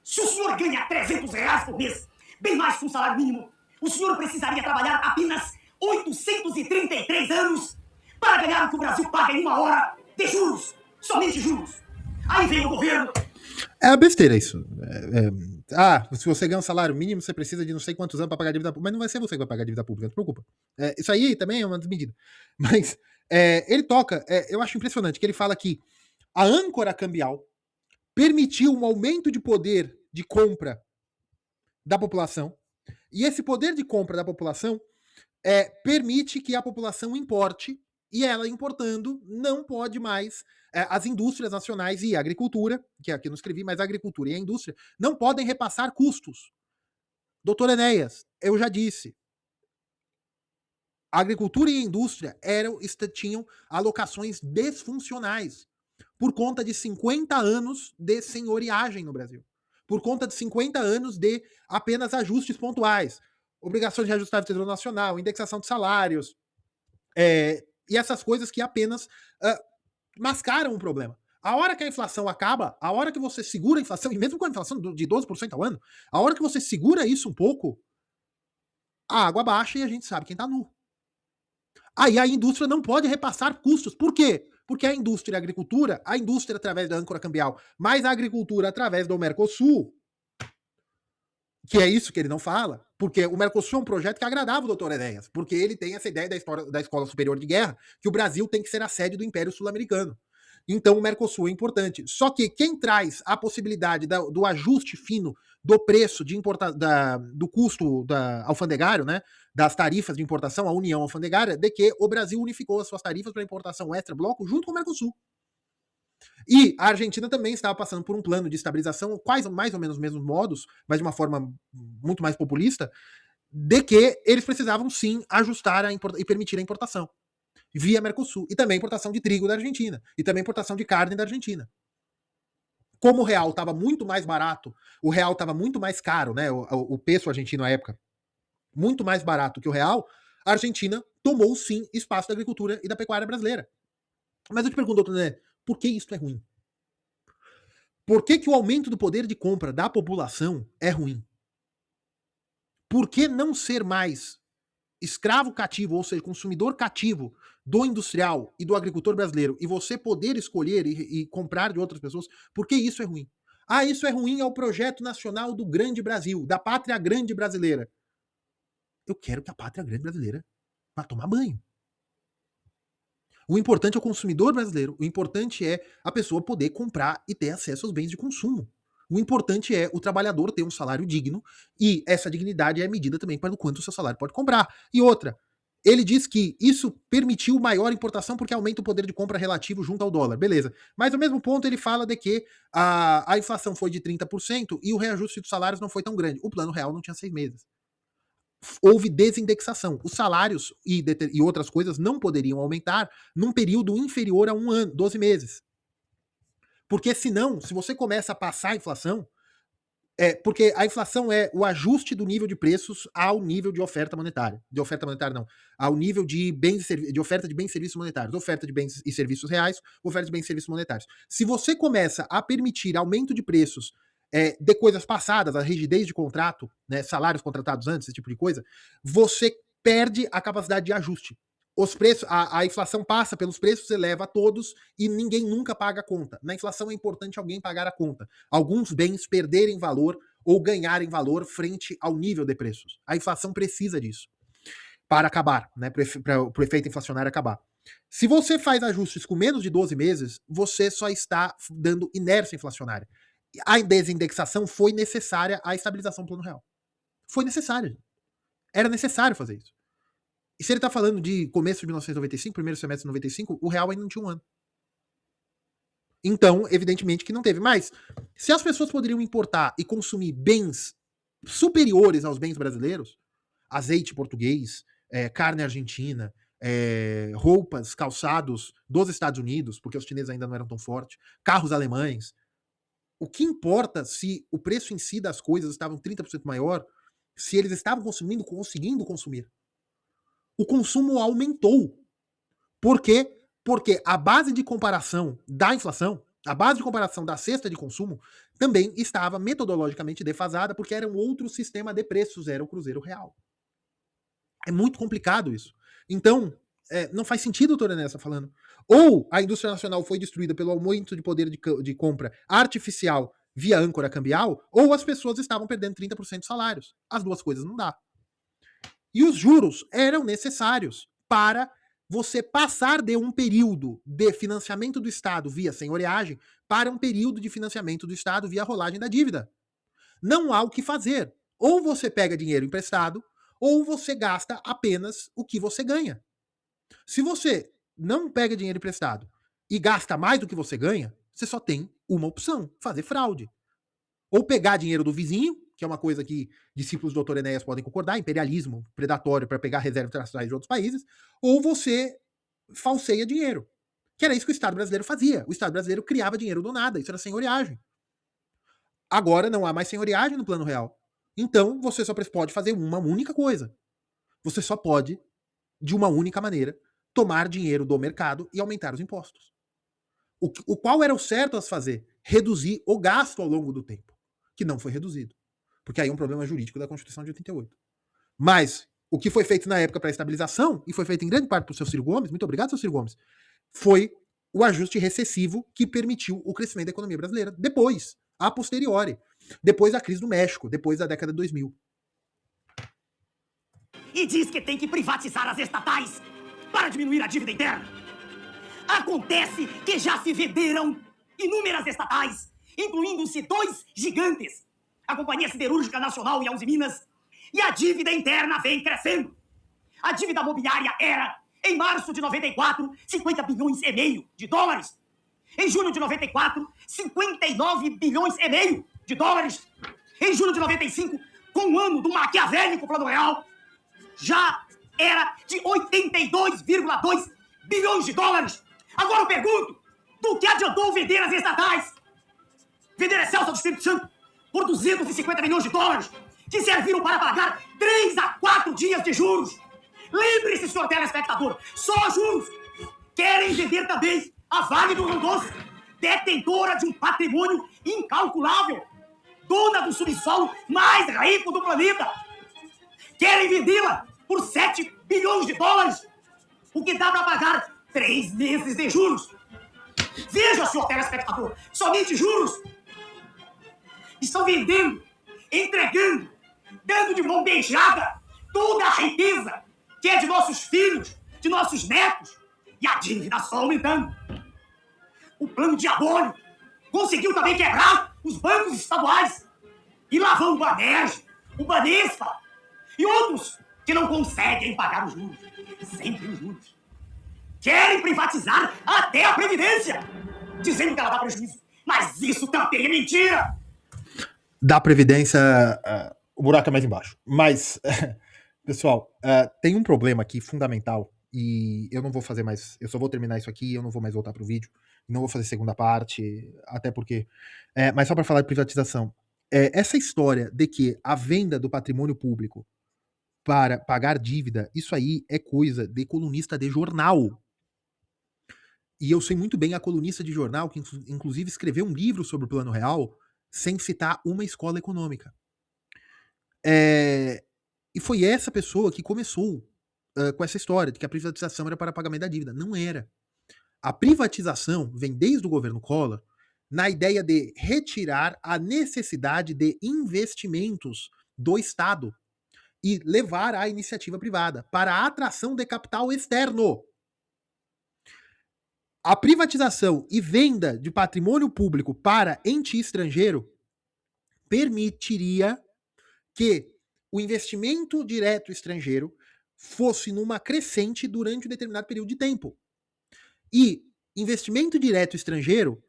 Se o senhor ganha R$300 por mês, bem mais que um salário mínimo, o senhor precisaria trabalhar apenas 833 anos para ganhar o que o Brasil paga em 1 hora de juros. Somente juros. Aí vem o governo. É uma besteira isso. Se você ganha um salário mínimo, você precisa de não sei quantos anos para pagar a dívida pública. Mas não vai ser você que vai pagar a dívida pública, não se preocupa. Isso aí também é uma desmedida. Mas ele toca, eu acho impressionante, que ele fala que a âncora cambial permitiu um aumento de poder de compra da população, e esse poder de compra da população permite que a população importe, e ela importando não pode mais, as indústrias nacionais e a agricultura, que aqui eu não escrevi, mas a agricultura e a indústria não podem repassar custos. Doutor Enéas, eu já disse, a agricultura e a indústria tinham alocações desfuncionais por conta de 50 anos de senhoriagem no Brasil. Por conta de 50 anos de apenas ajustes pontuais. Obrigações de reajustar o Tesouro Nacional, indexação de salários, e essas coisas que apenas mascaram o problema. A hora que a inflação acaba, a hora que você segura a inflação, e mesmo com a inflação de 12% ao ano, a hora que você segura isso um pouco, a água baixa e a gente sabe quem tá nu. Aí a indústria não pode repassar custos. Por quê? Porque a indústria e a agricultura, a indústria através da âncora cambial, mais a agricultura através do Mercosul, que é isso que ele não fala, porque o Mercosul é um projeto que agradava o doutor Enéas, porque ele tem essa ideia da Escola Superior de Guerra, que o Brasil tem que ser a sede do Império Sul-Americano. Então o Mercosul é importante. Só que quem traz a possibilidade do ajuste fino do preço de do custo alfandegário, né, das tarifas de importação, a União Alfandegária, de que o Brasil unificou as suas tarifas para importação extra-bloco junto com o Mercosul. E a Argentina também estava passando por um plano de estabilização, quase mais ou menos os mesmos modos, mas de uma forma muito mais populista, de que eles precisavam sim ajustar e permitir a importação via Mercosul. E também importação de trigo da Argentina. E também importação de carne da Argentina. Como o real estava muito mais barato, o real estava muito mais caro, né? O peso argentino à época, muito mais barato que o real, a Argentina tomou sim espaço da agricultura e da pecuária brasileira. Mas eu te pergunto, doutor Né, por que isso é ruim? Por que o aumento do poder de compra da população é ruim? Por que não ser mais escravo cativo, ou seja, consumidor cativo do industrial e do agricultor brasileiro, e você poder escolher e comprar de outras pessoas, por que isso é ruim? Ah, isso é ruim ao projeto nacional do grande Brasil, da pátria grande brasileira. Eu quero que a pátria grande brasileira vá tomar banho. O importante é o consumidor brasileiro, o importante é a pessoa poder comprar e ter acesso aos bens de consumo. O importante é o trabalhador ter um salário digno, e essa dignidade é medida também para o quanto o seu salário pode comprar. E outra, ele diz que isso permitiu maior importação porque aumenta o poder de compra relativo junto ao dólar. Beleza. Mas ao mesmo ponto ele fala de que a inflação foi de 30% e o reajuste dos salários não foi tão grande. O plano real não tinha 6 meses. Houve desindexação. Os salários e outras coisas não poderiam aumentar num período inferior a 1 ano, 12 meses. Porque senão, se você começa a passar a inflação, porque a inflação é o ajuste do nível de preços ao nível de oferta monetária. De oferta monetária não, ao nível de oferta de bens e serviços monetários, oferta de bens e serviços reais, oferta de bens e serviços monetários. Se você começa a permitir aumento de preços de coisas passadas, a rigidez de contrato, né, salários contratados antes, esse tipo de coisa, você perde a capacidade de ajuste. Os preços, a inflação passa pelos preços, eleva a todos e ninguém nunca paga a conta. Na inflação é importante alguém pagar a conta. Alguns bens perderem valor ou ganharem valor frente ao nível de preços. A inflação precisa disso para acabar, né, para o efeito inflacionário acabar. Se você faz ajustes com menos de 12 meses, você só está dando inércia inflacionária. A desindexação foi necessária à estabilização do plano real. Foi necessária. Era necessário fazer isso. E se ele tá falando de começo de 1995, primeiro semestre de 95, o real ainda não tinha um ano. Então, evidentemente que não teve. Mas, se as pessoas poderiam importar e consumir bens superiores aos bens brasileiros, azeite português, carne argentina, roupas, calçados dos Estados Unidos, porque os chineses ainda não eram tão fortes, carros alemães, o que importa se o preço em si das coisas estavam 30% maior, se eles estavam consumindo, conseguindo consumir. O consumo aumentou. Por quê? Porque a base de comparação da inflação, a base de comparação da cesta de consumo, também estava metodologicamente defasada, porque era um outro sistema de preços, era o Cruzeiro Real. É muito complicado isso. Então, não faz sentido o Toranessa estar falando. Ou a indústria nacional foi destruída pelo aumento de poder de compra artificial via âncora cambial, ou as pessoas estavam perdendo 30% de salários. As duas coisas não dá. E os juros eram necessários para você passar de um período de financiamento do Estado via senhoreagem para um período de financiamento do Estado via rolagem da dívida. Não há o que fazer. Ou você pega dinheiro emprestado, ou você gasta apenas o que você ganha. Se você não pega dinheiro emprestado e gasta mais do que você ganha, você só tem uma opção: fazer fraude. Ou pegar dinheiro do vizinho, que é uma coisa que discípulos do Dr. Enéas podem concordar, imperialismo predatório para pegar reservas internacionais de outros países, ou você falseia dinheiro. Que era isso que o Estado brasileiro fazia. O Estado brasileiro criava dinheiro do nada, isso era senhoreagem. Agora não há mais senhoreagem no plano real. Então você só pode fazer uma única coisa. Você só pode, de uma única maneira, tomar dinheiro do mercado e aumentar os impostos. Qual era o certo a se fazer? Reduzir o gasto ao longo do tempo, que não foi reduzido. Porque aí é um problema jurídico da Constituição de 88. Mas o que foi feito na época para a estabilização, e foi feito em grande parte pelo seu Ciro Gomes, muito obrigado, seu Ciro Gomes, foi o ajuste recessivo que permitiu o crescimento da economia brasileira. Depois, a posteriori. Depois da crise do México, depois da década de 2000. E diz que tem que privatizar as estatais para diminuir a dívida interna. Acontece que já se venderam inúmeras estatais, incluindo-se 2 gigantes, a Companhia Siderúrgica Nacional e a Uzi Minas, e a dívida interna vem crescendo. A dívida mobiliária era, em março de 94, 50 bilhões e meio de dólares. Em junho de 94, 59 bilhões e meio de dólares. Em julho de 95, com o ano do maquiavélico Plano Real, já era de 82,2 bilhões de dólares. Agora eu pergunto, do que adiantou vender as estatais? Vender a Celsa do Espírito Santo por 250 milhões de dólares, que serviram para pagar 3 a 4 dias de juros. Lembre-se, senhor telespectador, só juros. Querem vender também a Vale do Rio Doce, detentora de um patrimônio incalculável, dona do subsolo mais rico do planeta. Querem vendê-la por 7 bilhões de dólares, o que dá para pagar 3 meses de juros. Veja, senhor telespectador, somente juros. Estão vendendo, entregando, dando de mão beijada toda a riqueza que é de nossos filhos, de nossos netos, e a dívida só aumentando. O plano diabólico conseguiu também quebrar os bancos estaduais. E lá vão o Banerj, o Banespa e outros que não conseguem pagar os juros. Sempre os juros. Querem privatizar até a Previdência, dizendo que ela dá prejuízo. Mas isso também é mentira. Da Previdência, o buraco é mais embaixo. Mas, pessoal, tem um problema aqui fundamental. E eu não vou fazer mais. Eu só vou terminar isso aqui. Eu não vou mais voltar pro vídeo. Não vou fazer segunda parte. Até porque. Mas só para falar de privatização. Essa história de que a venda do patrimônio público para pagar dívida, isso aí é coisa de colunista de jornal. E eu sei muito bem a colunista de jornal que, inclusive, escreveu um livro sobre o Plano Real sem citar uma escola econômica. E foi essa pessoa que começou com essa história de que a privatização era para pagamento da dívida. Não era. A privatização vem desde o governo Collor na ideia de retirar a necessidade de investimentos do Estado e levar à iniciativa privada para a atração de capital externo. A privatização e venda de patrimônio público para ente estrangeiro permitiria que o investimento direto estrangeiro fosse numa crescente durante um determinado período de tempo. E investimento direto estrangeiro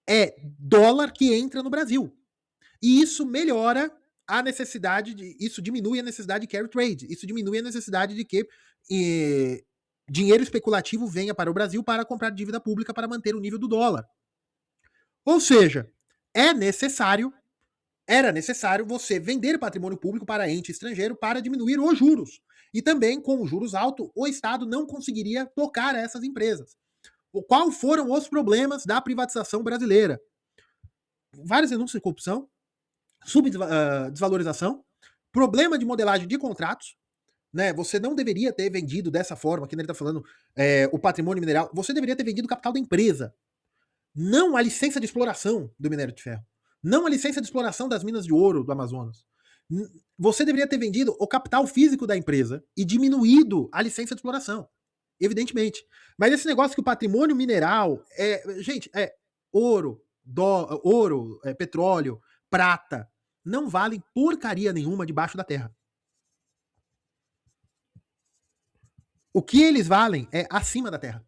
é dólar que entra no Brasil. E isso melhora a necessidade isso diminui a necessidade de carry trade, isso diminui a necessidade de que dinheiro especulativo venha para o Brasil para comprar dívida pública para manter o nível do dólar. Ou seja, era necessário você vender patrimônio público para ente estrangeiro para diminuir os juros. E também, com os juros altos, o Estado não conseguiria tocar essas empresas. Qual foram os problemas da privatização brasileira? Várias denúncias de corrupção, desvalorização, problema de modelagem de contratos, né? Você não deveria ter vendido dessa forma, que ele está falando, o patrimônio mineral, você deveria ter vendido o capital da empresa, não a licença de exploração do minério de ferro, não a licença de exploração das minas de ouro do Amazonas. Você deveria ter vendido o capital físico da empresa e diminuído a licença de exploração, evidentemente. Mas esse negócio que o patrimônio mineral gente, ouro, petróleo, prata, não valem porcaria nenhuma debaixo da terra. O que eles valem é acima da terra.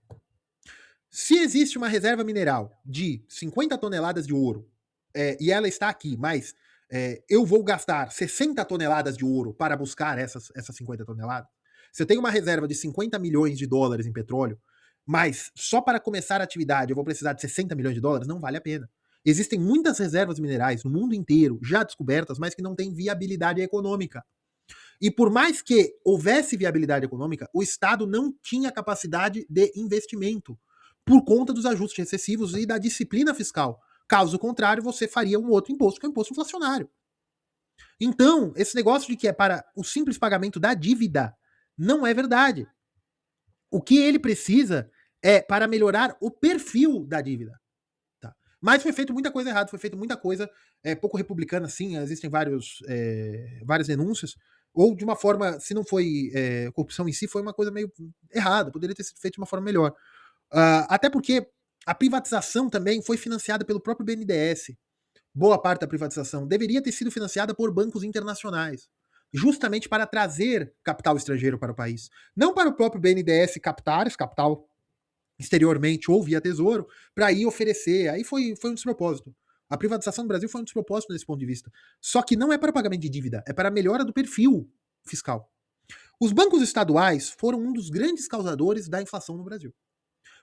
Se existe uma reserva mineral de 50 toneladas de ouro, e ela está aqui, mas eu vou gastar 60 toneladas de ouro para buscar essas 50 toneladas, se eu tenho uma reserva de 50 milhões de dólares em petróleo, mas só para começar a atividade eu vou precisar de 60 milhões de dólares, não vale a pena. Existem muitas reservas minerais no mundo inteiro já descobertas, mas que não têm viabilidade econômica. E por mais que houvesse viabilidade econômica, o Estado não tinha capacidade de investimento por conta dos ajustes excessivos e da disciplina fiscal. Caso contrário, você faria um outro imposto, que é o imposto inflacionário. Então, esse negócio de que é para o simples pagamento da dívida não é verdade. O que ele precisa é para melhorar o perfil da dívida. Tá? Mas foi feito muita coisa errada, foi feito muita coisa pouco republicana, sim, existem várias denúncias, ou de uma forma, se não foi corrupção em si, foi uma coisa meio errada, poderia ter sido feito de uma forma melhor. Até porque a privatização também foi financiada pelo próprio BNDES. Boa parte da privatização deveria ter sido financiada por bancos internacionais, justamente para trazer capital estrangeiro para o país. Não para o próprio BNDES captar esse capital exteriormente ou via tesouro, para ir oferecer. Aí foi um despropósito. A privatização do Brasil foi um despropósito nesse ponto de vista. Só que não é para pagamento de dívida, é para a melhora do perfil fiscal. Os bancos estaduais foram um dos grandes causadores da inflação no Brasil.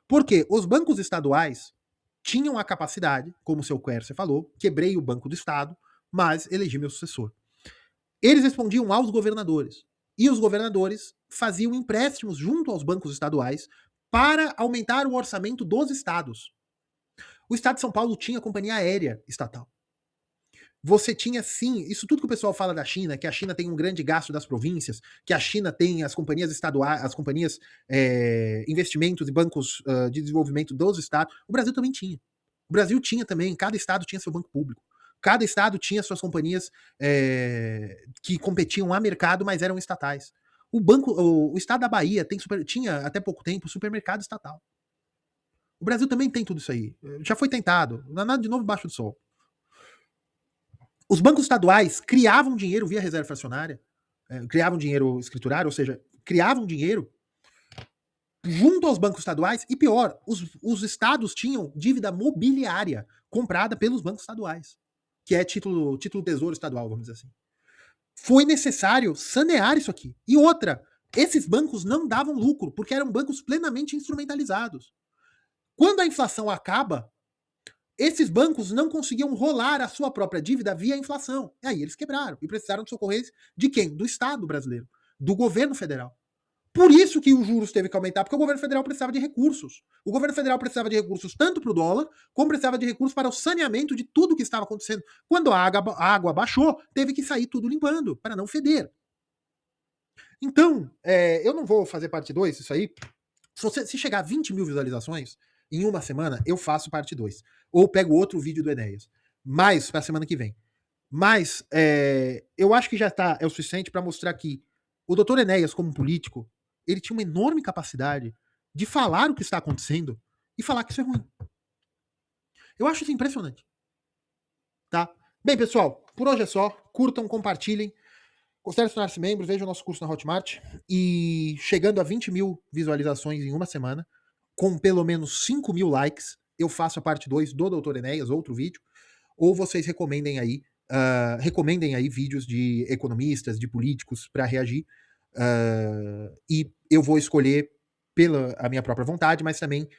Porque os bancos estaduais tinham a capacidade, como o seu Quercia falou, quebrei o Banco do Estado, mas elegi meu sucessor. Eles respondiam aos governadores. E os governadores faziam empréstimos junto aos bancos estaduais para aumentar o orçamento dos estados. O estado de São Paulo tinha companhia aérea estatal. Você tinha, sim, isso tudo que o pessoal fala da China, que a China tem um grande gasto das províncias, que a China tem as companhias estaduais, as companhias investimentos e bancos de desenvolvimento dos estados, o Brasil também tinha. O Brasil tinha também, cada estado tinha seu banco público. Cada estado tinha suas companhias que competiam a mercado, mas eram estatais. O estado da Bahia tinha, até pouco tempo, supermercado estatal. O Brasil também tem tudo isso aí. Já foi tentado. Não há nada de novo embaixo do sol. Os bancos estaduais criavam dinheiro via reserva fracionária, criavam dinheiro escriturário, ou seja, criavam dinheiro junto aos bancos estaduais, e pior, os estados tinham dívida mobiliária comprada pelos bancos estaduais, que é título tesouro estadual, vamos dizer assim. Foi necessário sanear isso aqui. E outra, esses bancos não davam lucro, porque eram bancos plenamente instrumentalizados. Quando a inflação acaba, esses bancos não conseguiam rolar a sua própria dívida via inflação. E aí eles quebraram e precisaram de socorrer de quem? Do Estado brasileiro, do governo federal. Por isso que os juros teve que aumentar, porque o governo federal precisava de recursos. O governo federal precisava de recursos tanto para o dólar, como precisava de recursos para o saneamento de tudo que estava acontecendo. Quando a água baixou, teve que sair tudo limpando, para não feder. Então, eu não vou fazer parte 2 disso aí. Se chegar a 20 mil visualizações, em uma semana, eu faço parte 2. Ou pego outro vídeo do Enéas. Mais para a semana que vem. Mas eu acho que já é o suficiente para mostrar que o Dr. Enéas, como político, ele tinha uma enorme capacidade de falar o que está acontecendo e falar que isso é ruim. Eu acho isso impressionante. Tá? Bem, pessoal, por hoje é só. Curtam, compartilhem. Considere se tornar-se membro, veja o nosso curso na Hotmart. E chegando a 20 mil visualizações em uma semana, com pelo menos 5 mil likes, eu faço a parte 2 do Dr. Enéas, outro vídeo. Ou vocês recomendem aí vídeos de economistas, de políticos para reagir. E eu vou escolher pela a minha própria vontade, mas também